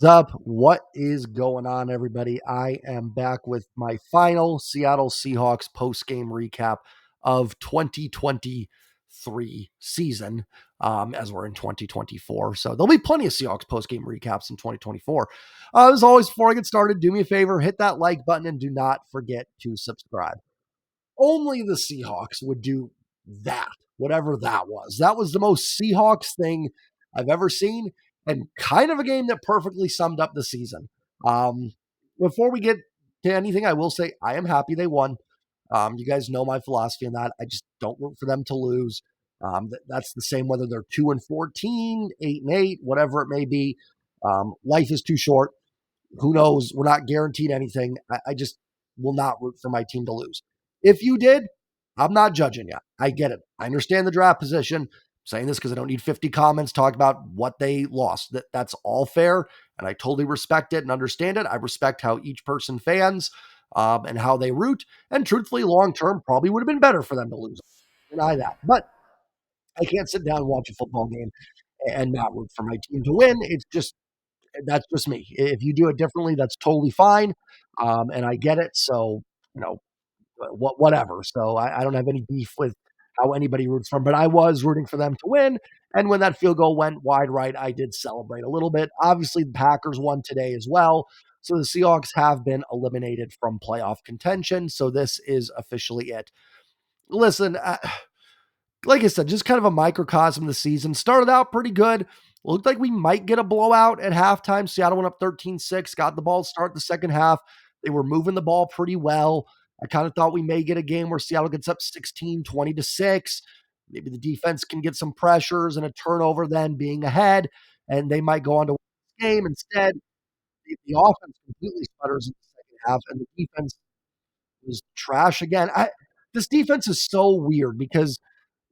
Up? What is going on, everybody? I am back with my final Seattle Seahawks post-game recap of 2023 season, as we're in 2024. So there'll be plenty of Seahawks post-game recaps in 2024. As always, before I get started, do me a favor, hit that like button and do not forget to subscribe. Only the Seahawks would do that, whatever that was. That was the most Seahawks thing I've ever seen, and kind of a game that perfectly summed up the season. Um, Before we get to anything, I will say I am happy they won. You guys know my philosophy on that. I just don't root for them to lose. That's the same whether they're 2-14, 8-8, whatever it may be. Life is too short. Who knows? We're not guaranteed anything. I just will not root for my team to lose. If you did, I'm not judging you. I get it. I understand the draft position. I'm saying this because I don't need 50 comments talking about what they lost. That's all fair, and I totally respect it and understand it. I respect how each person fans and how they root. And truthfully, long term, probably would have been better for them to lose. Deny that. But I can't sit down and watch a football game and not root for my team to win. It's just that's just me. If you do it differently, that's totally fine, and I get it. So you know, whatever. So I don't have any beef with how anybody roots for them, but I was rooting for them to win. And when that field goal went wide right, I did celebrate a little bit. Obviously, the Packers won today as well. So the Seahawks have been eliminated from playoff contention. So this is officially it. Listen, like I said, just kind of a microcosm of the season. Started out pretty good. Looked like we might get a blowout at halftime. Seattle went up 13-6, got the ball to start the second half. They were moving the ball pretty well. I kind of thought we may get a game where Seattle gets up 16, 20-6. Maybe the defense can get some pressures and a turnover then being ahead, and they might go on to win the game. Instead, the offense completely sputters in the second half, and the defense was trash again. This defense is so weird because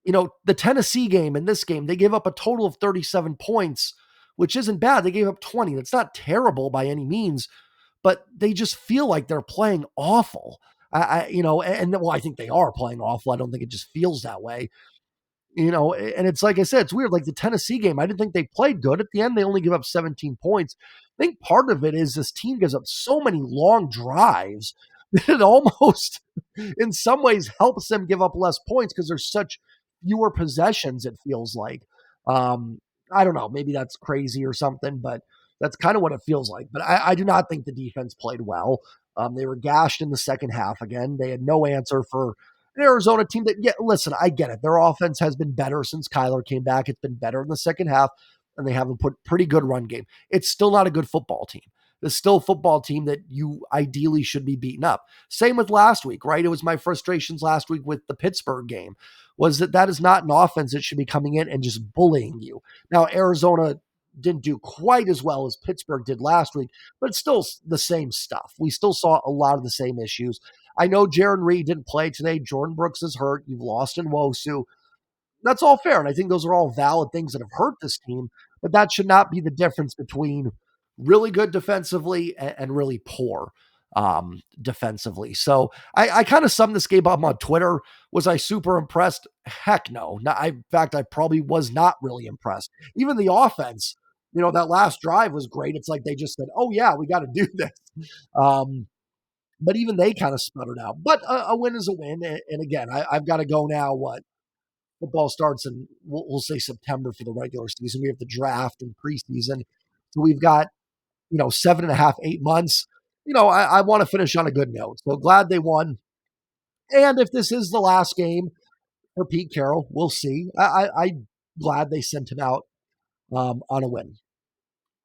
the Tennessee game and this game, they gave up a total of 37 points, which isn't bad. They gave up 20. That's not terrible by any means, but they just feel like they're playing awful. Well, I think they are playing awful. I don't think it just feels that way. And it's like I said, it's weird. Like the Tennessee game, I didn't think they played good. At the end, they only give up 17 points. I think part of it is this team gives up so many long drives that it almost, in some ways, helps them give up less points because there's such fewer possessions, it feels like. I don't know. Maybe that's crazy or something, but that's kind of what it feels like. But I do not think the defense played well. They were gashed in the second half again. They had no answer for an Arizona team that, yeah, listen, I get it. Their offense has been better since Kyler came back. It's been better in the second half, and they have a pretty good run game. It's still not a good football team. It's still a football team that you ideally should be beating up. Same with last week, right? It was my frustrations last week with the Pittsburgh game, was that is not an offense that should be coming in and just bullying you. Now, Arizona didn't do quite as well as Pittsburgh did last week, but it's still the same stuff. We still saw a lot of the same issues. I know Jaron Reed didn't play today. Jordan Brooks is hurt. You've lost Nwosu. That's all fair. And I think those are all valid things that have hurt this team, but that should not be the difference between really good defensively and really poor defensively. So I kind of summed this game up on Twitter. Was I super impressed? Heck no. In fact, I probably was not really impressed. Even the offense, that last drive was great. It's like they just said, oh, yeah, we got to do this. But even they kind of sputtered out. But a win is a win. And again, I've got to go now. What? Football starts in, we'll say September for the regular season. We have the draft and preseason. So we've got, 7.5, 8 months. I want to finish on a good note. So glad they won. And if this is the last game for Pete Carroll, we'll see. I'm glad they sent him out on a win.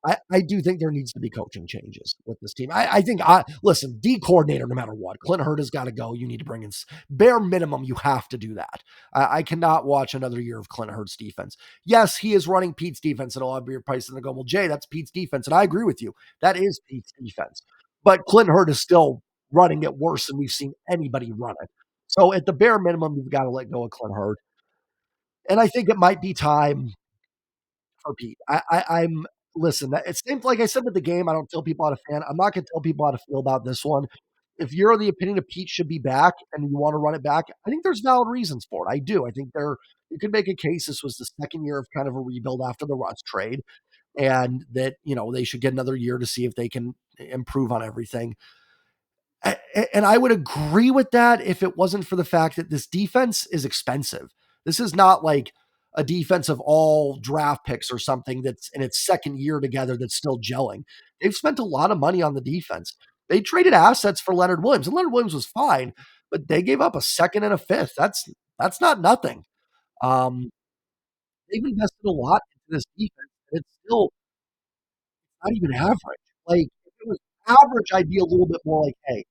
I do think there needs to be coaching changes with this team. I think, listen, D coordinator, no matter what, Clint Hurtt has got to go. You need to bring in bare minimum. You have to do that. I cannot watch another year of Clint Hurt's defense. Yes, he is running Pete's defense, and I'll be your price and go, well, Jay, that's Pete's defense. And I agree with you. That is Pete's defense. But Clint Hurtt is still running it worse than we've seen anybody run it. So at the bare minimum, you've got to let go of Clint Hurtt. And I think it might be time for Pete. I'm listen. It's same like I said with the game. I don't tell people how to fan. I'm not going to tell people how to feel about this one. If you're of the opinion of Pete should be back and you want to run it back, I think there's valid reasons for it. I do. I think you could make a case this was the second year of kind of a rebuild after the Russ trade. and that, they should get another year to see if they can improve on everything. And I would agree with that if it wasn't for the fact that this defense is expensive. This is not like a defense of all draft picks or something that's in its second year together that's still gelling. They've spent a lot of money on the defense. They traded assets for Leonard Williams, and Leonard Williams was fine, but they gave up a second and a fifth. That's not nothing. Um, they've invested a lot into this defense, and it's still not even average. Like, if it was average, I'd be a little bit more like, hey,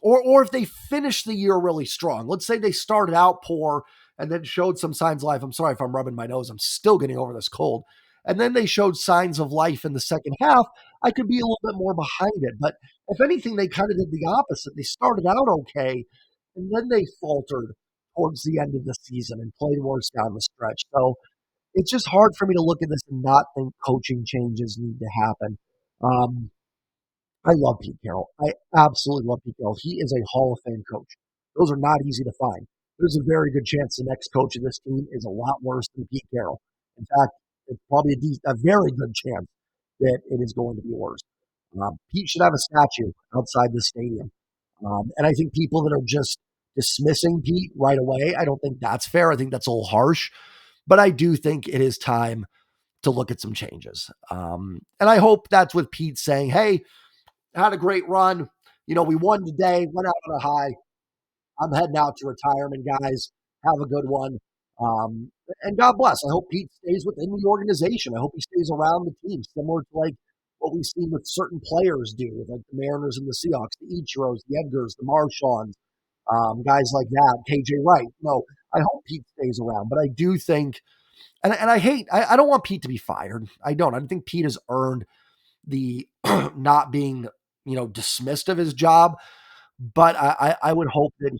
or if they finish the year really strong. Let's say they started out poor and then showed some signs of life. I'm sorry if I'm rubbing my nose. I'm still getting over this cold. And then they showed signs of life in the second half. I could be a little bit more behind it. But if anything, they kind of did the opposite. They started out okay, and then they faltered towards the end of the season and played worse down the stretch. So it's just hard for me to look at this and not think coaching changes need to happen. Um, I love Pete Carroll. I absolutely love Pete Carroll. He is a Hall of Fame coach. Those are not easy to find. There's a very good chance the next coach of this team is a lot worse than Pete Carroll. In fact, it's probably a very good chance that it is going to be worse. Pete should have a statue outside the stadium. And I think people that are just dismissing Pete right away, I don't think that's fair. I think that's a little harsh. But I do think it is time to look at some changes. And I hope that's with Pete saying, hey, had a great run. We won today, went out on a high. I'm heading out to retirement, guys. Have a good one. And God bless. I hope Pete stays within the organization. I hope he stays around the team, similar to like what we've seen with certain players do, with like the Mariners and the Seahawks, the Ichiros, the Edgars, the Marshawns, guys like that, KJ Wright. No, I hope Pete stays around, but I do think, and I don't want Pete to be fired. I don't. I don't think Pete has earned the not being, dismissed of his job. But I would hope that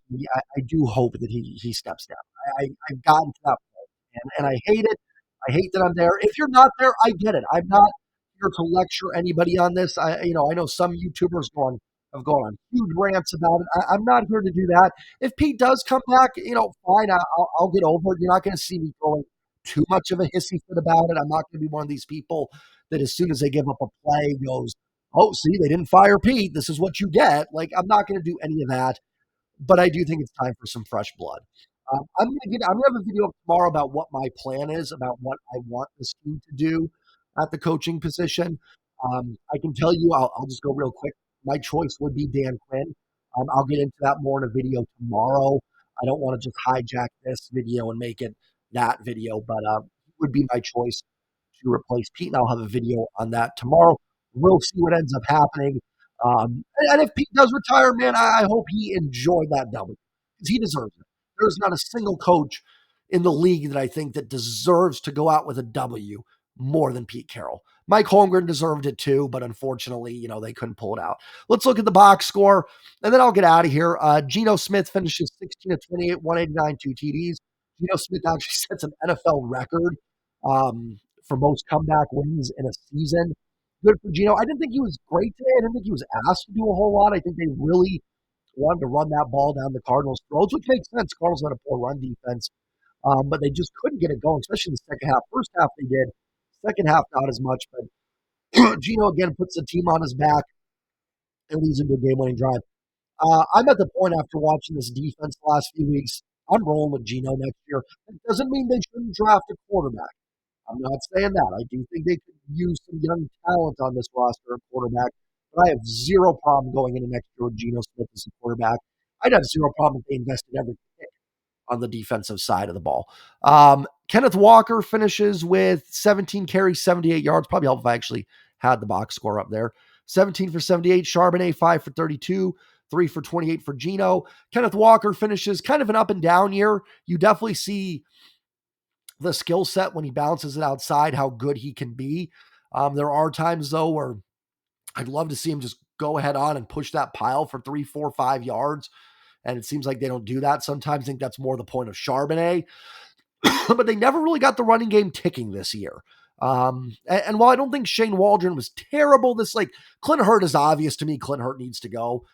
I do hope that he steps down. I've gotten to that point, and I hate it. I hate that I'm there. If you're not there, I get it. I'm not here to lecture anybody on this. I know some YouTubers have gone on huge rants about it. I'm not here to do that. If Pete does come back, fine. I'll get over it. You're not going to see me throwing too much of a hissy fit about it. I'm not going to be one of these people that as soon as they give up a play goes, oh, see, they didn't fire Pete. This is what you get. Like, I'm not going to do any of that, but I do think it's time for some fresh blood. I'm gonna have a video up tomorrow about what my plan is, about what I want this team to do at the coaching position. I can tell you, I'll just go real quick. My choice would be Dan Quinn. I'll get into that more in a video tomorrow. I don't want to just hijack this video and make it that video, but it would be my choice to replace Pete, and I'll have a video on that tomorrow. We'll see what ends up happening. And if Pete does retire, man, I hope he enjoyed that W because he deserves it. There's not a single coach in the league that I think that deserves to go out with a W more than Pete Carroll. Mike Holmgren deserved it too, but unfortunately, they couldn't pull it out. Let's look at the box score, and then I'll get out of here. Geno Smith finishes 16 of 28, 189, 2 TDs. Geno Smith actually sets an NFL record for most comeback wins in a season. Good for Geno. I didn't think he was great today. I didn't think he was asked to do a whole lot. I think they really wanted to run that ball down the Cardinals' throats, which makes sense. Cardinals had a poor run defense, but they just couldn't get it going, especially in the second half. First half they did. Second half, not as much. But Geno again puts the team on his back and leads into a game-winning drive. I'm at the point after watching this defense the last few weeks. I'm rolling with Geno next year. It doesn't mean they shouldn't draft a quarterback. I'm not saying that. I do think they could use some young talent on this roster at quarterback, but I have zero problem going into next year with Geno Smith as a quarterback. I'd have zero problem if they invested every pick on the defensive side of the ball. Kenneth Walker finishes with 17 carries, 78 yards. Probably help if I actually had the box score up there. 17 for 78. Charbonnet, 5 for 32. 3 for 28 for Geno. Kenneth Walker finishes kind of an up and down year. You definitely see the skill set when he bounces it outside, how good he can be. There are times, though, where I'd love to see him just go head on and push that pile for 3, 4, 5 yards. And it seems like they don't do that. Sometimes I think that's more the point of Charbonnet. But they never really got the running game ticking this year. And while I don't think Shane Waldron was terrible, Clint Hurt is obvious to me. Clint Hurt needs to go.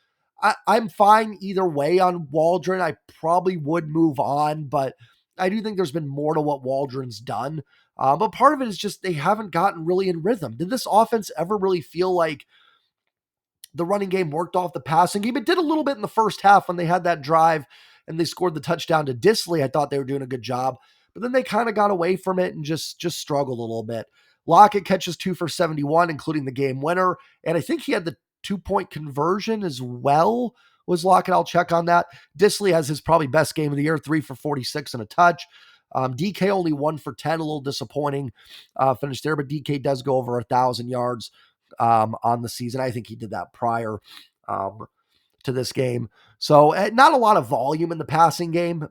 I'm fine either way on Waldron. I probably would move on, but I do think there's been more to what Waldron's done. But part of it is just they haven't gotten really in rhythm. Did this offense ever really feel like the running game worked off the passing game? It did a little bit in the first half when they had that drive and they scored the touchdown to Disley. I thought they were doing a good job, but then they kind of got away from it and just struggled a little bit. Lockett catches 2 for 71, including the game winner, and I think he had the 2-point conversion as well. Was Lockett? I'll check on that. Disley has his probably best game of the year, 3 for 46 and a touch. DK only 1 for 10, a little disappointing finish there, but DK does go over 1,000 yards on the season. I think he did that prior to this game. So not a lot of volume in the passing game.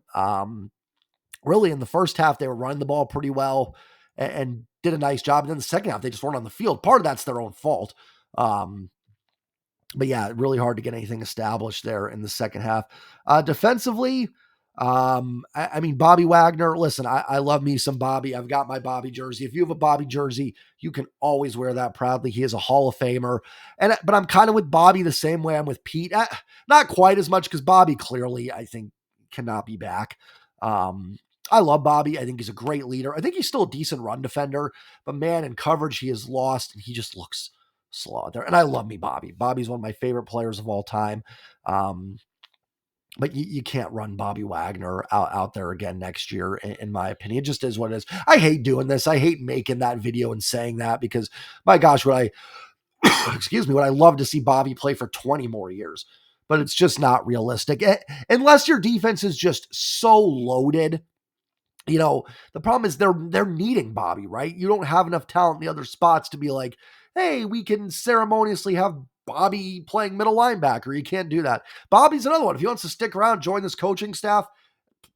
Really, in the first half, they were running the ball pretty well and did a nice job. And then the second half, they just weren't on the field. Part of that's their own fault. But yeah, really hard to get anything established there in the second half. Defensively, I mean, Bobby Wagner, listen, I love me some Bobby. I've got my Bobby jersey. If you have a Bobby jersey, you can always wear that proudly. He is a Hall of Famer. But I'm kind of with Bobby the same way I'm with Pete. Not quite as much because Bobby clearly, I think, cannot be back. I love Bobby. I think he's a great leader. I think he's still a decent run defender, but man, in coverage, he is lost and he just looks slow out there. And I love me Bobby. Bobby's one of my favorite players of all time. But you can't run Bobby Wagner out there again next year, in my opinion. It just is what it is. I hate doing this. I hate making that video and saying that because, my gosh, would I love to see Bobby play for 20 more years. But it's just not realistic. Unless your defense is just so loaded. You know, the problem is they're needing Bobby, right? You don't have enough talent in the other spots to be like, hey, we can ceremoniously have Bobby playing middle linebacker. You can't do that. Bobby's another one. If he wants to stick around, join this coaching staff,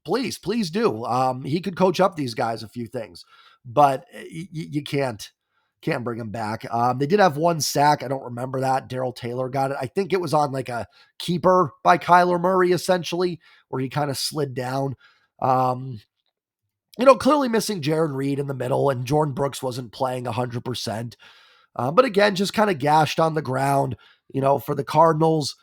please do. He could coach up these guys a few things, but you can't bring him back. They did have one sack. I don't remember that. Darrell Taylor got it. I think it was on like a keeper by Kyler Murray, essentially, where he kind of slid down. Clearly missing Jaron Reed in the middle, and Jordan Brooks wasn't playing 100%. But again, just kind of gashed on the ground, for the Cardinals.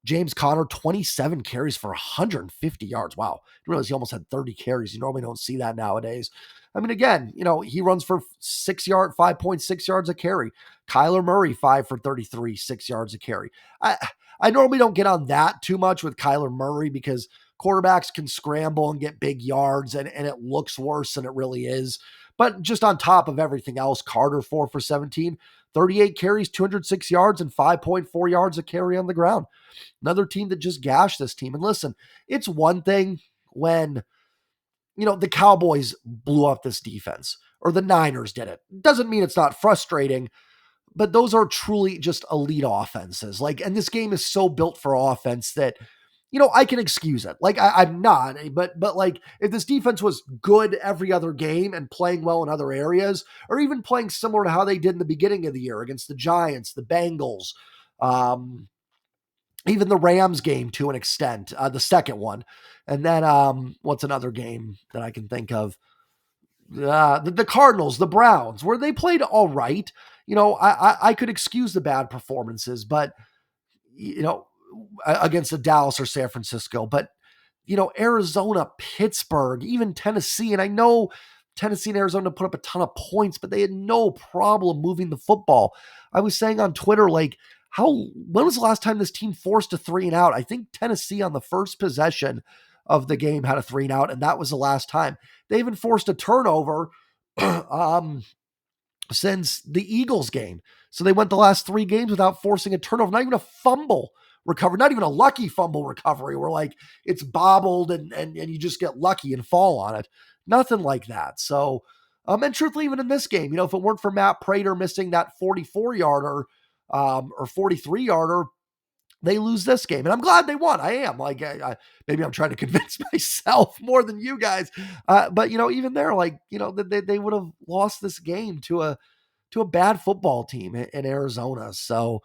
James Conner, 27 carries for 150 yards. Wow. I didn't realize he almost had 30 carries. You normally don't see that nowadays. I mean, again, he runs for 5.6 yards a carry. Kyler Murray, 5 for 33, 6 yards a carry. I normally don't get on that too much with Kyler Murray because quarterbacks can scramble and get big yards and it looks worse than it really is. But just on top of everything else, Carter, 4 for 17, 38 carries, 206 yards, and 5.4 yards a carry on the ground. Another team that just gashed this team. And listen, it's one thing when, the Cowboys blew up this defense or the Niners did it. Doesn't mean it's not frustrating, but those are truly just elite offenses. And this game is so built for offense that, I can excuse it. I'm not, but if this defense was good every other game and playing well in other areas, or even playing similar to how they did in the beginning of the year against the Giants, the Bengals, even the Rams game to an extent, the second one. And then what's another game that I can think of? The Cardinals, the Browns, where they played all right. I could excuse the bad performances, but, against the Dallas or San Francisco, but Arizona, Pittsburgh, even Tennessee. And I know Tennessee and Arizona put up a ton of points, but they had no problem moving the football. I was saying on Twitter, when was the last time this team forced a 3-and-out? I think Tennessee on the first possession of the game had a 3-and-out, and that was the last time. They even forced a turnover since the Eagles game. So they went the last 3 games without forcing a turnover, not even a fumble recovery, not even a lucky fumble recovery where it's bobbled and you just get lucky and fall on it. Nothing like that. So, and truthfully, even in this game, if it weren't for Matt Prater missing that 44-yarder or 43-yarder, they lose this game. And I'm glad they won. I am. Maybe I'm trying to convince myself more than you guys. But, even there, they would have lost this game to a bad football team in Arizona. So,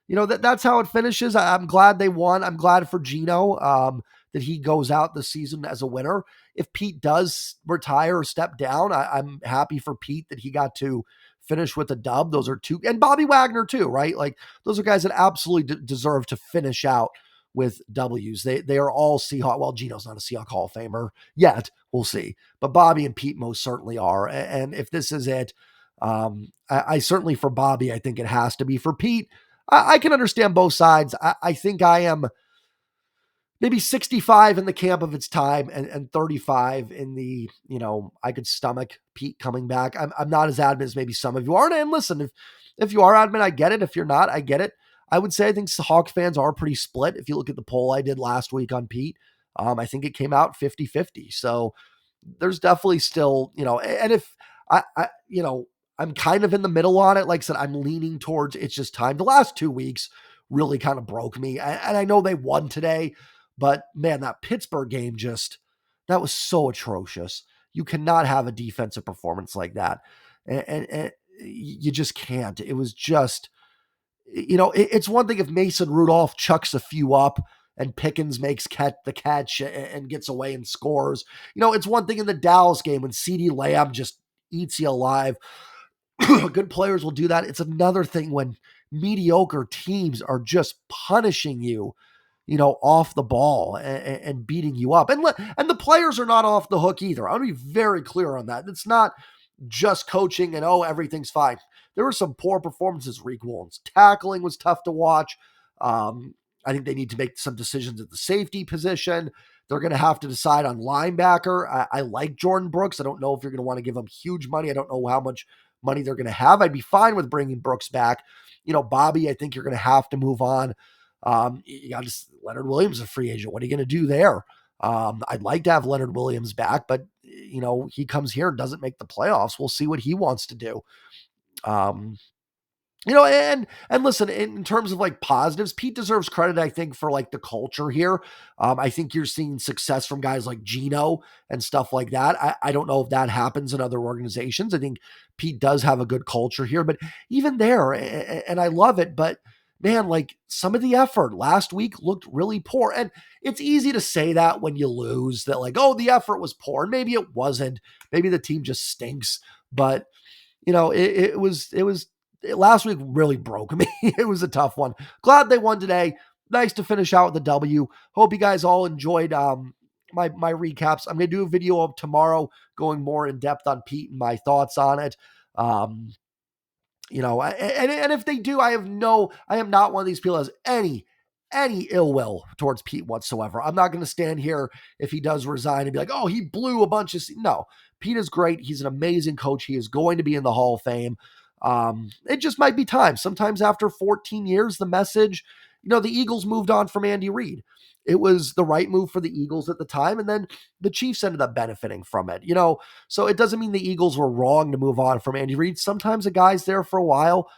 that's how it finishes. I'm glad they won. I'm glad for Geno that he goes out this season as a winner. If Pete does retire or step down, I'm happy for Pete that he got to finish with a dub. Those are two, and Bobby Wagner too, right? Those are guys that absolutely deserve to finish out with W's. They are all Seahawk. Well, Gino's not a Seahawk Hall of Famer yet. We'll see. But Bobby and Pete most certainly are. And if this is it, I certainly for Bobby, I think it has to be. For Pete, I can understand both sides. I think I am maybe 65 in the camp of its time and 35 in the, I could stomach Pete coming back. I'm not as adamant as maybe some of you are. And listen, if you are adamant, I get it. If you're not, I get it. I would say I think Hawks fans are pretty split. If you look at the poll I did last week on Pete, I think it came out 50-50. So there's definitely still, and if I'm kind of in the middle on it. Like I said, I'm leaning towards it's just time. The last 2 weeks really kind of broke me. And I know they won today, but man, that Pittsburgh game that was so atrocious. You cannot have a defensive performance like that. And you just can't. It was just, it's one thing if Mason Rudolph chucks a few up and Pickens makes the catch and gets away and scores. It's one thing in the Dallas game when CeeDee Lamb just eats you alive. Good players will do that. It's another thing when mediocre teams are just punishing you, off the ball and beating you up. And the players are not off the hook either. I want to be very clear on that. It's not just coaching and, everything's fine. There were some poor performances. Reek Woolen's tackling was tough to watch. I think they need to make some decisions at the safety position. They're going to have to decide on linebacker. I like Jordan Brooks. I don't know if you're going to want to give him huge money. I don't know how much money they're going to have. I'd be fine with bringing Brooks back. Bobby, I think you're going to have to move on. You got Leonard Williams, a free agent. What are you going to do there? I'd like to have Leonard Williams back, but he comes here and doesn't make the playoffs. We'll see what he wants to do. And listen, in terms of like positives, Pete deserves credit, I think, for like the culture here. I think you're seeing success from guys like Gino and stuff like that. I don't know if that happens in other organizations. I think Pete does have a good culture here, but even there, and I love it, but man, like some of the effort last week looked really poor. And it's easy to say that when you lose, that like, oh, the effort was poor. And maybe it wasn't. Maybe the team just stinks. But, it was last week really broke me. It was a tough one. Glad they won today. Nice to finish out with the W. Hope you guys all enjoyed my recaps. I'm going to do a video of tomorrow going more in depth on Pete and my thoughts on it. And if they do, I am not one of these people that has any ill will towards Pete whatsoever. I'm not going to stand here if he does resign and be like, oh, he blew a bunch of. No, Pete is great. He's an amazing coach. He is going to be in the Hall of Fame. It just might be time. Sometimes after 14 years, the message, the Eagles moved on from Andy Reid. It was the right move for the Eagles at the time. And then the Chiefs ended up benefiting from it, so it doesn't mean the Eagles were wrong to move on from Andy Reid. Sometimes a guy's there for a while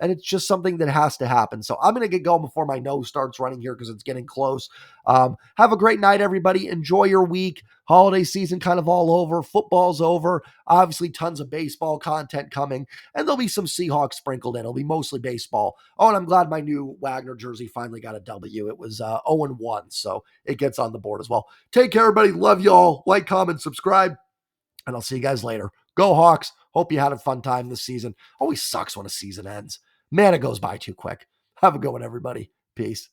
and it's just something that has to happen. So I'm going to get going before my nose starts running here because it's getting close. Have a great night, everybody. Enjoy your week. Holiday season kind of all over. Football's over. Obviously, tons of baseball content coming, and there'll be some Seahawks sprinkled in. It'll be mostly baseball. Oh, and I'm glad my new Wagner jersey finally got a W. It was 0-1, so it gets on the board as well. Take care, everybody. Love you all. Like, comment, subscribe, and I'll see you guys later. Go Hawks. Hope you had a fun time this season. Always sucks when a season ends. Man, it goes by too quick. Have a good one, everybody. Peace.